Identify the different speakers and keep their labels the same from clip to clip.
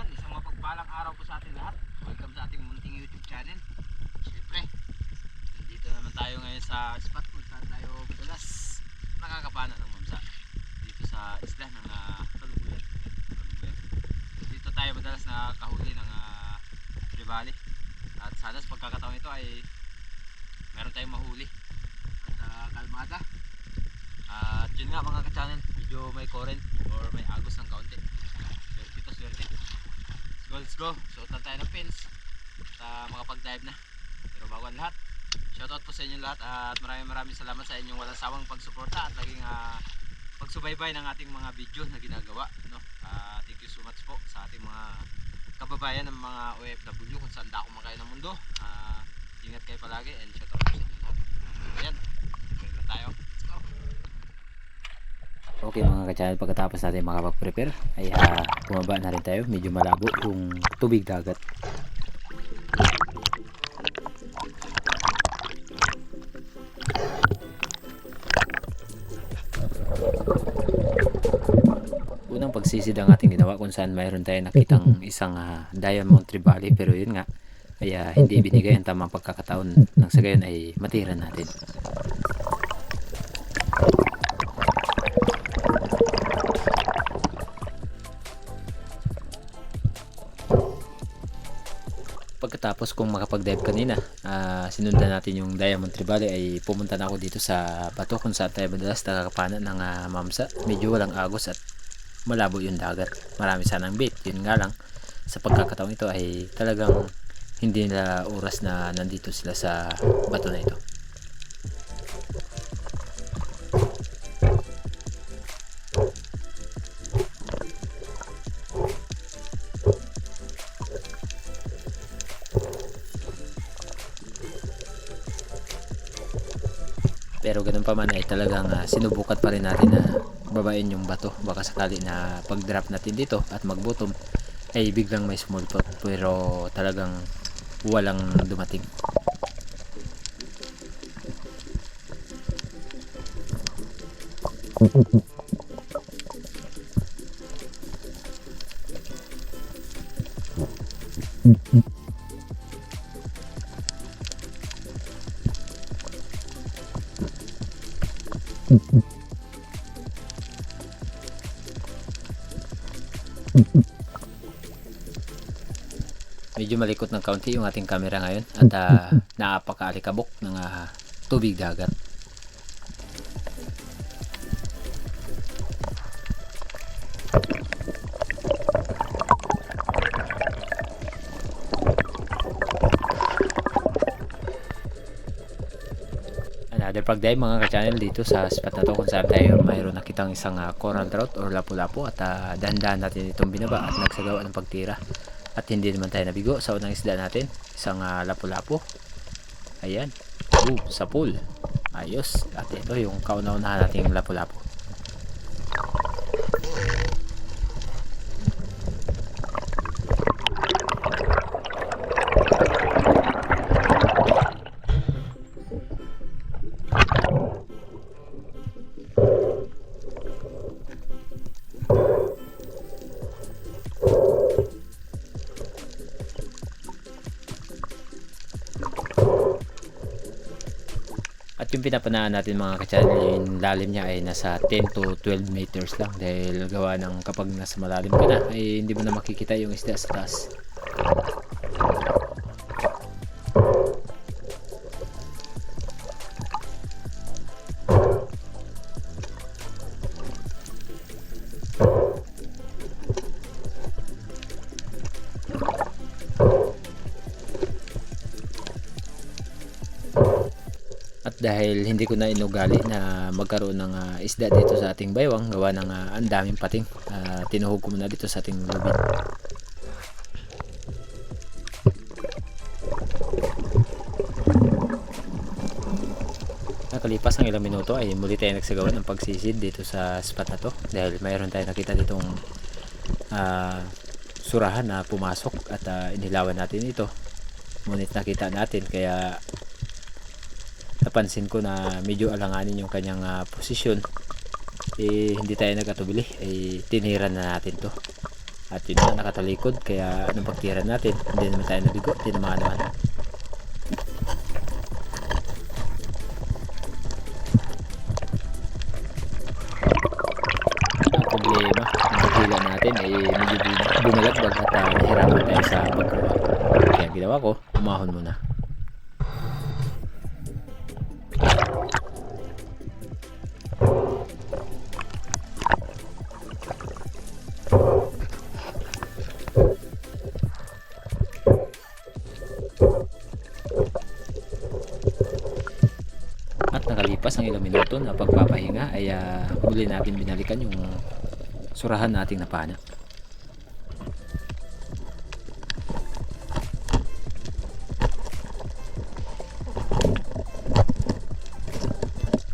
Speaker 1: Ayan, isang mapagpalang araw po sa ating lahat. Welcome sa ating munting YouTube channel. Siyempre, nandito naman tayo ngayon sa spot kung saan tayo madalas nakakapana ng mamsa. Dito sa isla ng Kalubuyan. Dito tayo madalas nakakahuli ng trevally. At sana sa pagkakataon ito ay meron tayong mahuli. At kalmada. At yun nga mga ka-channel, medyo may current or may agos ng kaunti. Swerte. Let's go. Suotan tayo ng pins at makapag-dive na. Pero bago ang lahat, shoutout po sa inyo lahat at maraming salamat sa inyong walang sawang pagsuporta at laging pagsubaybay ng ating mga video na ginagawa, no? Thank you so much po sa ating mga kababayan ng mga OFW kung saan dako man kayo ng mundo. Ingat kayo palagi and shoutout po sa inyo lahat. Ayan, meron tayo. Let's go.
Speaker 2: Okay mga ka-channel, pagkatapos natin makapag-prepare ay bumaba na rin tayo. Medyo malabo yung tubig dagat. Unang pagsisid ang ating ginawa kung saan mayroon tayo nakitang isang diamond trevally, pero yun nga ay hindi binigay ang tamang pagkakataon, nang sa gayon ay matira natin. Pagkatapos kong makapag-dive kanina, sinundan natin yung diamond trevally, ay pumunta na ako dito sa bato kung saan tayo madalas nakakapana ng mamsa. Medyo walang agos at malabo yung dagat. Marami sanang bait, yun nga lang sa pagkakataong ito ay talagang hindi nila oras na nandito sila sa bato na ito. Pero ganun pa man ay talagang sinubukan pa rin natin na babain yung bato. Baka sakali na pag drop natin dito at mag bottom ay biglang may sumulpot, pero talagang walang dumating. Medyo malikot ng kaunti yung ating camera ngayon at naapakaalikabok ng tubig dagat. Another pag-dive mga ka-channel dito sa spot na to kung saan tayo mayroon nakitang isang coral trout or lapu-lapu at dahan-dahan natin itong binaba at nagsagawa ng pagtira. At hindi naman tayo nabigo sa unang isda natin, isang lapu-lapu. Ayan, sa pool. Ayos. At ito yung kauna-unahan nating lapu-lapu. At yung pinapanaan natin mga ka-channel, yung lalim niya ay nasa 10 to 12 meters lang, dahil gawa ng kapag nasa malalim ka na ay hindi mo na makikita yung isda sa taas. At dahil hindi ko na inugali na magkaroon ng isda dito sa ating baywang, gawa ng ang daming pating, tinuhog ko muna dito sa ating lubid. Nakalipas ng ilang minuto ay muli tayo nagsagawa ng pagsisid dito sa spot na to, dahil mayroon tayo nakita ditong surahan na pumasok at inilawan natin ito. Ngunit nakita natin, kaya napansin ko na medyo alanganin yung kanyang posisyon, hindi tayo nagkatubili, tinira na natin to. At yun na, nakatalikod, kaya anong pagtira natin, hindi naman tayo nabigo, hindi naman naman. Ang problema, ang pagkila natin ay medyo bumalagbag at nahirapan tayo sa pagkuha. Kaya ang ginawa ko, umahon muna. At nakalipas ang ilang minuto na pagpapahinga ay huli natin binalikan yung surahan nating napana.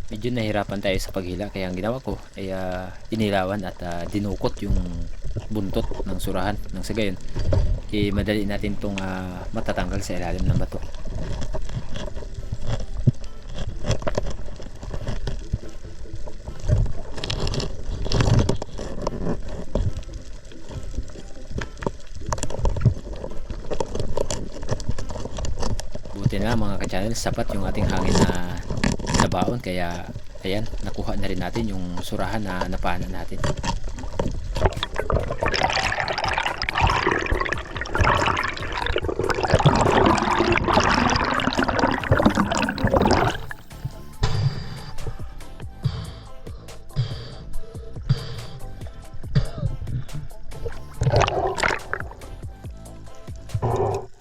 Speaker 2: Medyo nahirapan tayo sa paghila, kaya ang ginawa ko ay inilawan at dinukot yung buntot ng surahan nang sa gayon madali natin itong matatanggal sa ilalim ng bato. Buti na mga ka-channel, sapat yung ating hangin na nabaon, kaya ayan, nakuha na rin natin yung surahan na napana natin.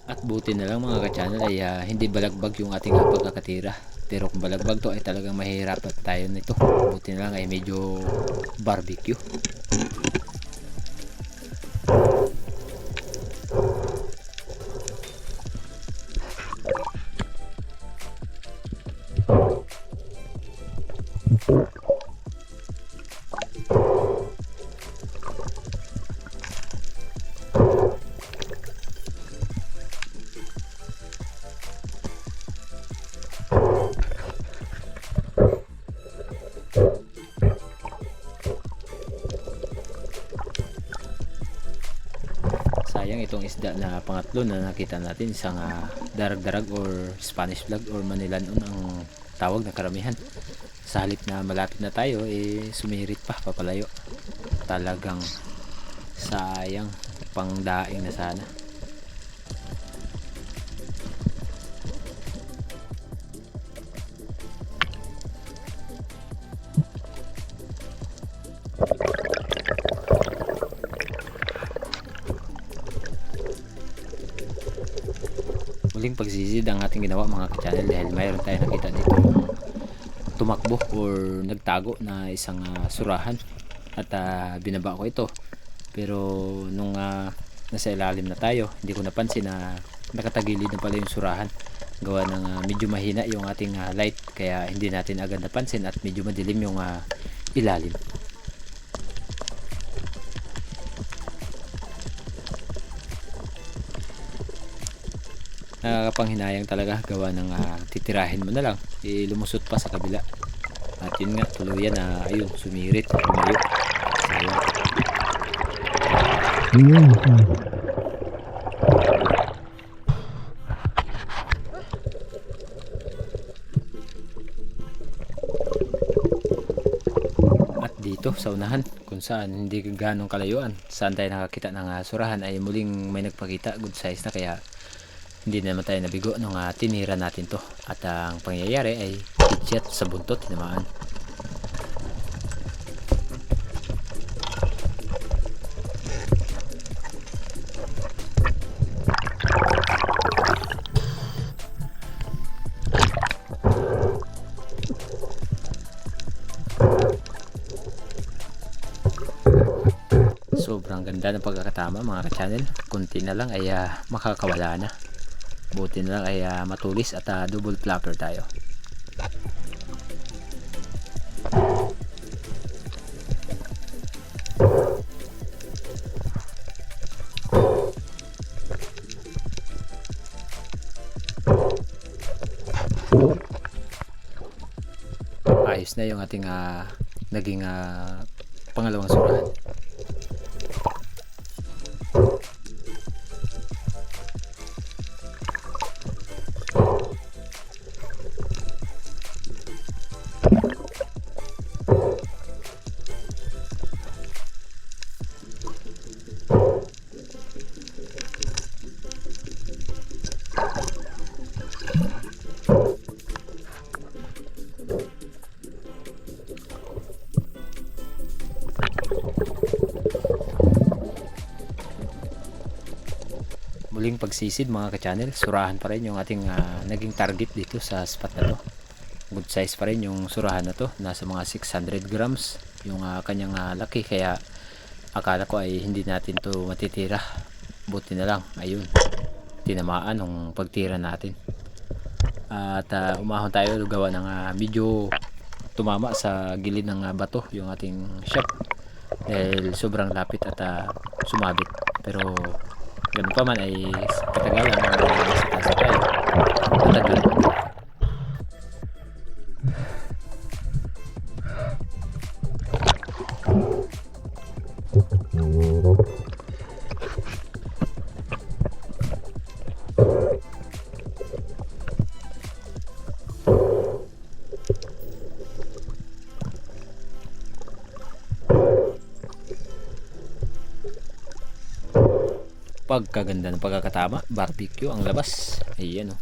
Speaker 2: At buti na lang mga ka-channel ay hindi balagbag yung ating pagkakatira. Pero kung balagbag to ay talagang mahihirapan tayo nito. Buti na lang ay medyo barbecue. Sayang itong isda na pangatlo na nakita natin, isang darag-darag or Spanish flag or Manilanon ang tawag na karamihan. Sa halip na malapit na tayo sumirit pa papalayo. Talagang sayang, pangdaing na sana. Muling pagsisid ang ating ginawa mga ka-channel, dahil mayroon tayo nakita dito tumakbo or nagtago na isang surahan at binaba ko ito, pero nung nasa ilalim na tayo, hindi ko napansin na nakatagilid na pala yung surahan, gawa ng medyo mahina yung ating light, kaya hindi natin agad napansin at medyo madilim yung ilalim. Nakakapanghinayang talaga, gawa ng titirahin mo na lang lumusot pa sa kabila, at yun nga, tuluyan na ayun, sumirit, lumayo. Sayang. At dito sa unahan, kung saan hindi ganong kalayuan, saan tayo nakakita ng surahan, ay muling may nagpakita, good size na, kaya hindi naman tayo nabigo nung tinira natin to. At ang pangyayari ay pitchet sa buntot, tinamaan. Sobrang ganda ng pagkakatama mga ka-channel. Kunti na lang ay makakawala na. Buti na lang ay matulis at double flapper tayo. Ayos na yung ating naging pangalawang surahan. muling pagsisid mga ka-channel, surahan pa rin yung ating naging target dito sa spot na to. Good size pa rin yung surahan na to, nasa mga 600 grams yung kanyang laki, kaya akala ko ay hindi natin to matitira. Buti na lang, ayun, tinamaan ng pagtira natin. At umahon tayo, gawa ng medyo tumama sa gilid ng bato yung ating shop dahil sobrang lapit at sumabit. Pero ganun pa man ay katagalan sa tayo, matagal. Pagkaganda ng pagkakatama, barbecue ang labas. Ayan oh.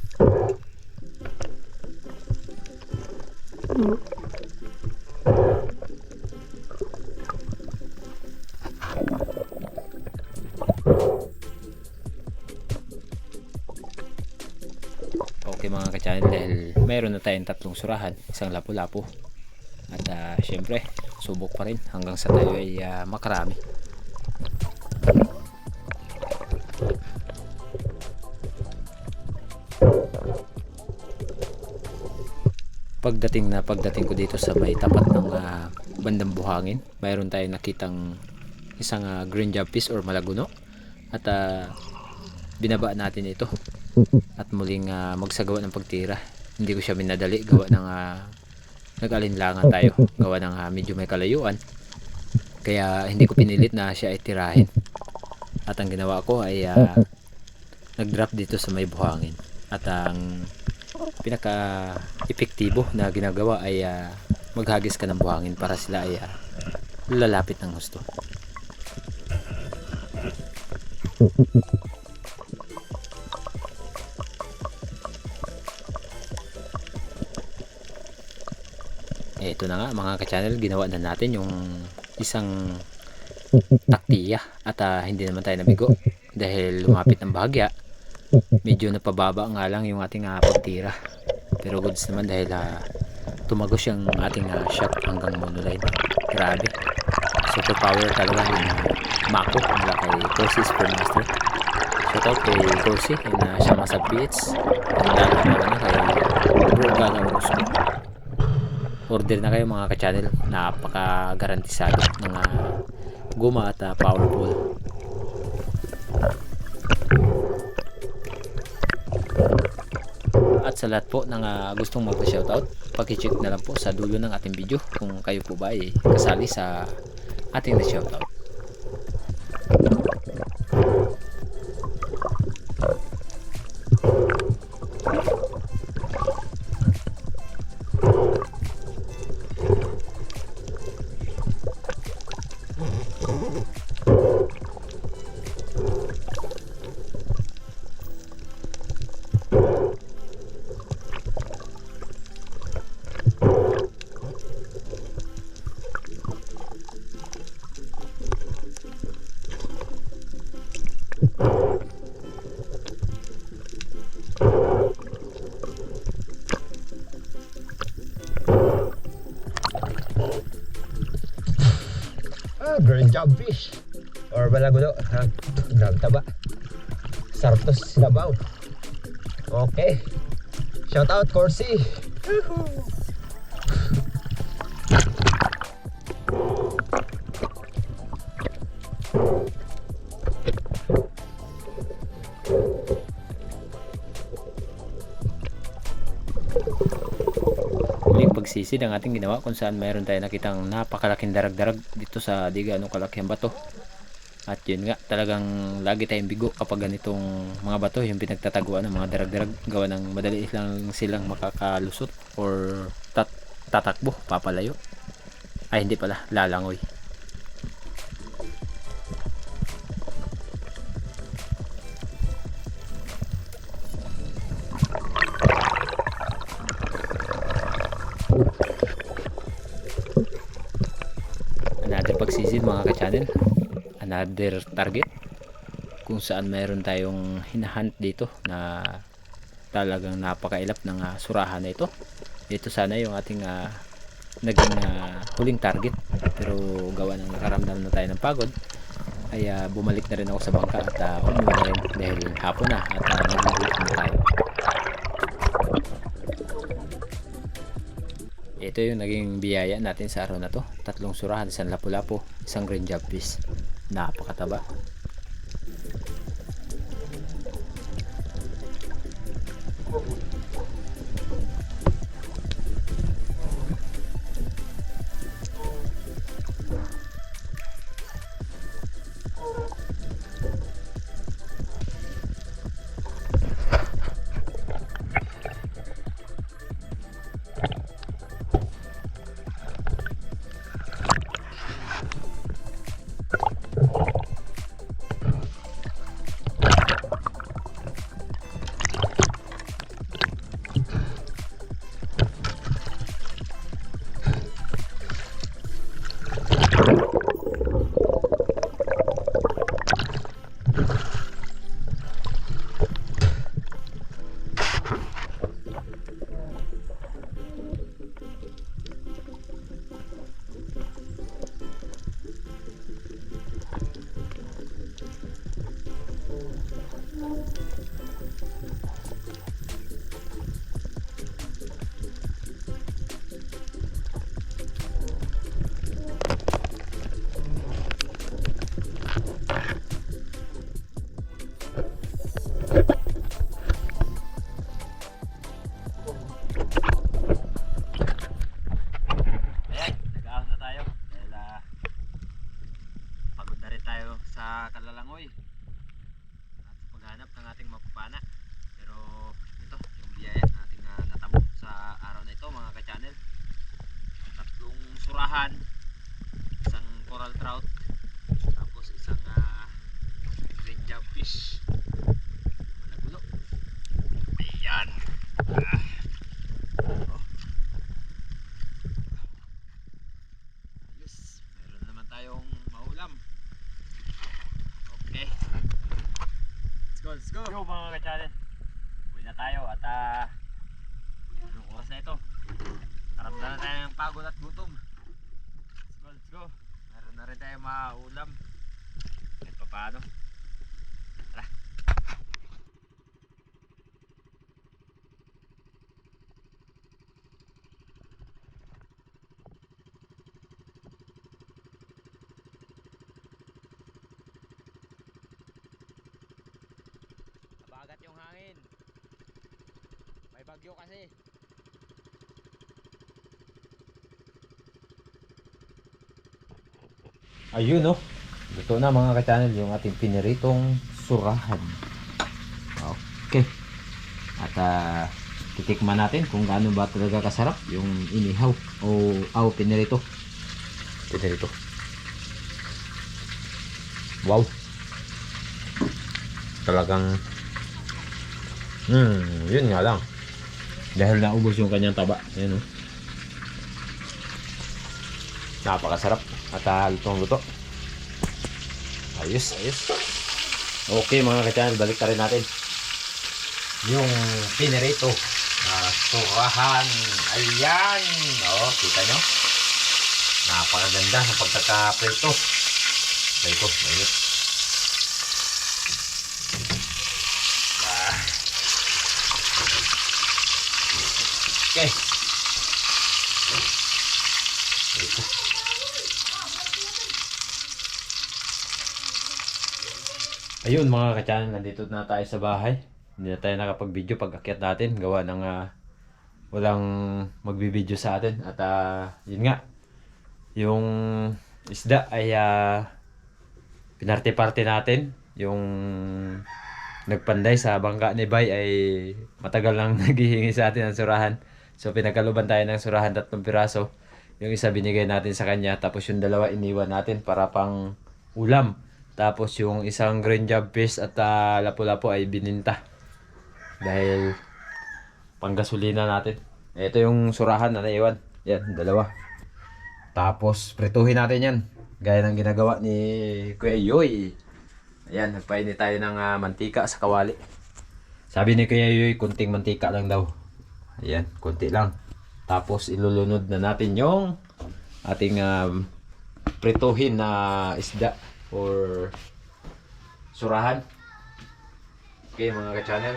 Speaker 2: Okay mga ka-channel, dahil mayroon na tayong tatlong surahan, isang lapu-lapu. At syempre, subok pa rin hanggang sa tayo ay makarami. Pagdating ko dito sa may tapat ng bandang buhangin, mayroon tayong nakitang isang green jobfish or malaguno, at binaba natin ito at muling magsagawa ng pagtira. Hindi ko siya minadali, gawa ng nag-alinlangan tayo, gawa ng medyo may kalayuan, kaya hindi ko pinilit na siya ay tirahin. At ang ginawa ko ay nag-drop dito sa may buhangin, at ang pinaka epektibo na ginagawa ay maghagis ka ng buhangin para sila ay lalapit ng gusto. Ito na nga mga ka-channel, ginawa na natin yung isang taktiya at hindi naman tayo nabigo dahil lumapit ng bahagya. Medyo napababa nga lang yung ating pagtira, pero goods naman dahil tumagos yung ating shot hanggang monoline. Grabe, super power talaga yung mako mula kay Corsi Spearmaster. Shout out kay Corsi and Shama sa Beats, and lalo na kay Bro Gagang Rosco. Order na kayo mga ka-channel, napaka garantisado ng guma at powerful. At sa lahat po ng gustong magpa-shoutout, paki-check na lang po sa dulo ng ating video kung kayo po ba ay kasali sa ating na-shoutout.
Speaker 1: Green jobfish or balagudo. Grabe taba, sarap to sa sinabaw. Okay, shout out Corsi.
Speaker 2: Pagsisid ang ating ginawa kung saan mayroon tayo nakitang napakalaking darag-darag dito sa di gaano kalaking bato. At yun nga, talagang lagi tayong bigo kapag ganitong mga bato yung pinagtataguan ng mga darag-darag, gawa ng madali lang silang makakalusot or tatakbo, papalayo. Ay hindi pala, lalangoy. Another pagsisid mga ka-channel, another target. kung saan mayroon tayong hinahunt dito na talagang napakailap ng surahan na ito. Ito sana yung ating naging huling target, pero gawa ng nakaramdam na tayo ng pagod ay bumalik na rin ako sa bangka at umuwi na rin dahil hapon na at nagugutom na tayo. Ito yung naging biyaya natin sa araw na to. 3 surahan, 1 lapu-lapu, 1 green jobfish. Napakataba. Sa Kalalangoy at sa paghanap ng ating mapapana. Pero ito yung biyaya na ating natamo sa araw na ito mga ka-channel. 3 surahan, 1 coral trout, tapos 1 green jobfish. Malagulo. Ayan. Ayos, meron naman tayong maulam. Okay. Let's go. Yo mga ka-channel. Uwi na tayo at anong oras na ito? Karamdaman na tayo ng pagod at gutom. Let's go. Meron na rin tayo maulam. Kahit pa paano. Tara. Agat yung hangin. May bagyo kasi. Ayun no. Ito na mga ka-channel yung ating piniritong surahan. Okay. At titikman natin kung gaano ba talaga kasarap yung inihaw o pinirito. Pinirito. Wow. Talagang yun nga lang. Dahil naubos yung kanyang taba. Ayan o. Napakasarap. At lutong-luto. Ayos, ayos. Okay mga ka-channel, balik na rin natin yung pinirito surahan. Ayan. O, kita nyo. Napakaganda ng pagkakaprito. Prito, ayos. Okay. Ayun mga ka-channel, nandito na tayo sa bahay. Hindi na tayo nakapag-video pag akyat natin. Gawa ng walang magbibideo sa atin. At yun nga, yung isda ay pinarte-parte natin. Yung nagpanday sa bangka ni Bay ay matagal lang naghihingi sa atin ng surahan. So pinagkaluban tayo ng surahan 3 piraso. Yung isa binigay natin sa kanya, tapos yung 2 iniwan natin para pang ulam. Tapos yung 1 green jobfish at lapu-lapu ay bininta. Dahil panggasolina natin. Ito yung surahan na naiwan. Yan, 2. Tapos prituhin natin yan. Gaya ng ginagawa ni Kuya Yoy. Ayan, nagpainit tayo ng mantika sa kawali. Sabi ni Kuya Yoy, kunting mantika lang daw. Ayan, kunti lang. Tapos ilulunod na natin yung ating prituhin na isda or surahan. Okay mga ka-channel.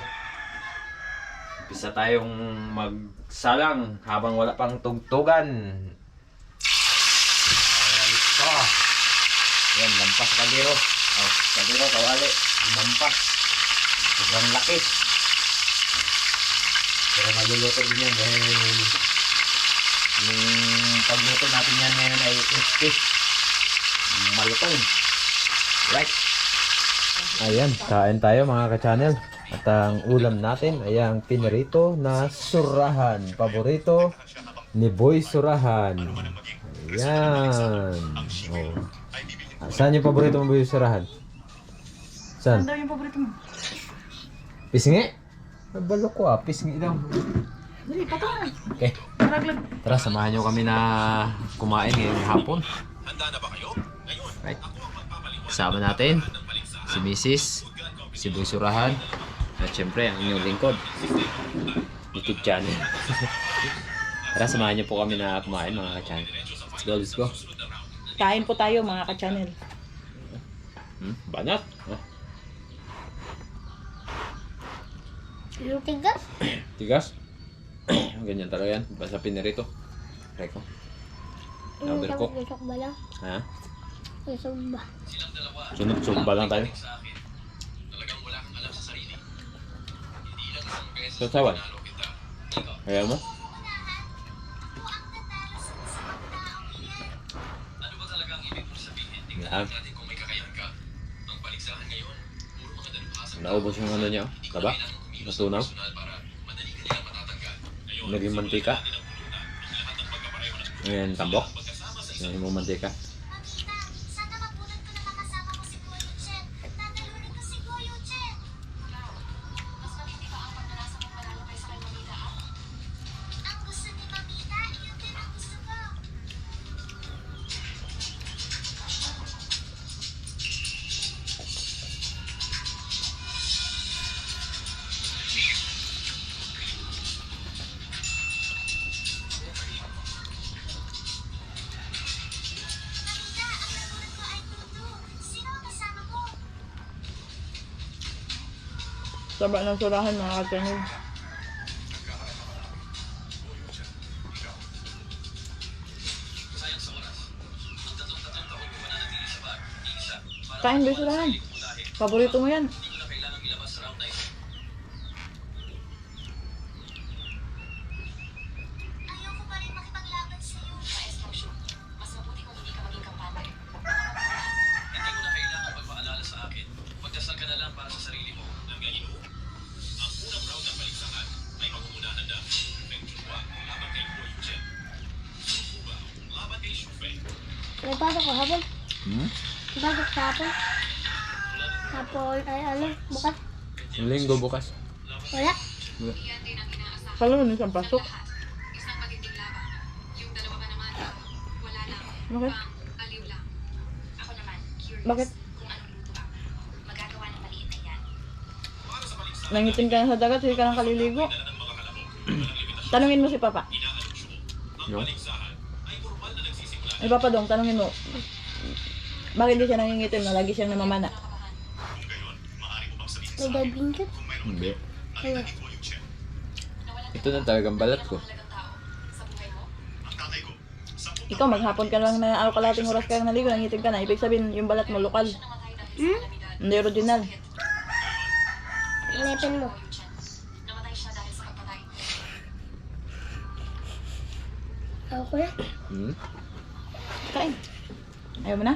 Speaker 2: Umpisa tayong magsalang habang wala pang tugtugan. Ito. Ayan, lampas kaldero. Oh, kaldero, kawali. Lampas. Sobrang laki. Pero maluluto din yan dahil yung pagluto natin yan ngayon ay crispy. Malutong. Right. Ayan, kain tayo mga ka-channel. At ang ulam natin ay ang pinirito na surahan. Paborito ni Boy Surahan. Ayan. Oh. Saan yung paborito mo Boy Surahan? Saan?
Speaker 3: Ano daw yung paborito mo?
Speaker 2: Pisngi? Nabalo ko pisngi daw.
Speaker 3: Dali, patungan.
Speaker 2: Okay.
Speaker 3: Maraglag.
Speaker 2: Tara, samahan nyo kami na kumain ngayong hapon. Right. Kasama natin si Mrs., si Boy Surahan, at syempre ang inyong lingkod. YouTube channel. Tara, samahan nyo po kami na kumain mga ka-channel. Let's go, let's go.
Speaker 3: Kain po tayo mga ka-channel.
Speaker 2: Banat.
Speaker 4: Yung tigas?
Speaker 2: Tigas. Ganyan talaga yan. Basta pinirito. Reko.
Speaker 4: Yung
Speaker 2: Number ko.
Speaker 4: lusok ba lang?
Speaker 2: Ha?
Speaker 4: Lusok ba?
Speaker 2: Sunod-sunod lang tayo. Sasawan. Kaya mo? Yan. Naubos yung ano niya. Taba? Natunaw? Naging mantika. Ngayon tambok. Ngayon mo mantika.
Speaker 4: Sana mabunan ko na makasama ko si Kuya Yuchen. Natalunin ko si Kuya Yuchen. Mas matindi ba ang pagdarasa kung malalakay sa kay Mamita? Ang gusto ni Mamita, yun din ang gusto ko. Mamita, ang nagulat ko ay Tutu. Sino ang kasama mo?
Speaker 3: Saba ng surahan mga ka-channel. Kain ba yung surahan? Paborito mo yan.
Speaker 4: Ayoko pa rin makipaglaban sa iyo. Mas mabuti kung hindi ka maging kampante.
Speaker 1: Hindi mo na kailangan magpaalala sa akin. Magdasal ka na lang para sa sarili mo. Ang ganito, ang unang round ng baliksakan ay pagmumunahan na Feng Chua laban kay Kuya Yuchen. Sukuba laban kay Shufeng.
Speaker 4: May pasok ko hapon?
Speaker 2: Hmm?
Speaker 4: May pasok sa hapon? Hapon ay ano? Bukas?
Speaker 2: Linggo bukas.
Speaker 4: Wala?
Speaker 3: Kalaman isang pasok.
Speaker 5: Isang matinding laban. Yung dalawa ba naman, wala lang.
Speaker 3: Bakit?
Speaker 5: Aliw lang. Ako naman, curious.
Speaker 3: Bakit?
Speaker 5: Kung anong luto ang magagawa ng maliit na yan.
Speaker 3: Nangitim ka na sa dagat, hindi ka nang kaliligo. Tanungin mo si Papa.
Speaker 2: No?
Speaker 3: Ay Papa Dong, tanungin mo. Bakit hindi siya nangingitim na lagi siyang namamana?
Speaker 4: May dadbingkit?
Speaker 2: Hindi.
Speaker 4: Ano?
Speaker 2: Ito na talagang balat ko.
Speaker 3: Ikaw, maghapon ka lang na araw kalating oras ka lang naligo, nangitim ka na. Ibig sabihin, yung balat mo lokal. Hindi original.
Speaker 4: Inipin mo.
Speaker 5: Namatay siya dahil sa pagpatay.
Speaker 4: Ako na.
Speaker 2: Hmm?
Speaker 3: Kain. Ayaw mo na?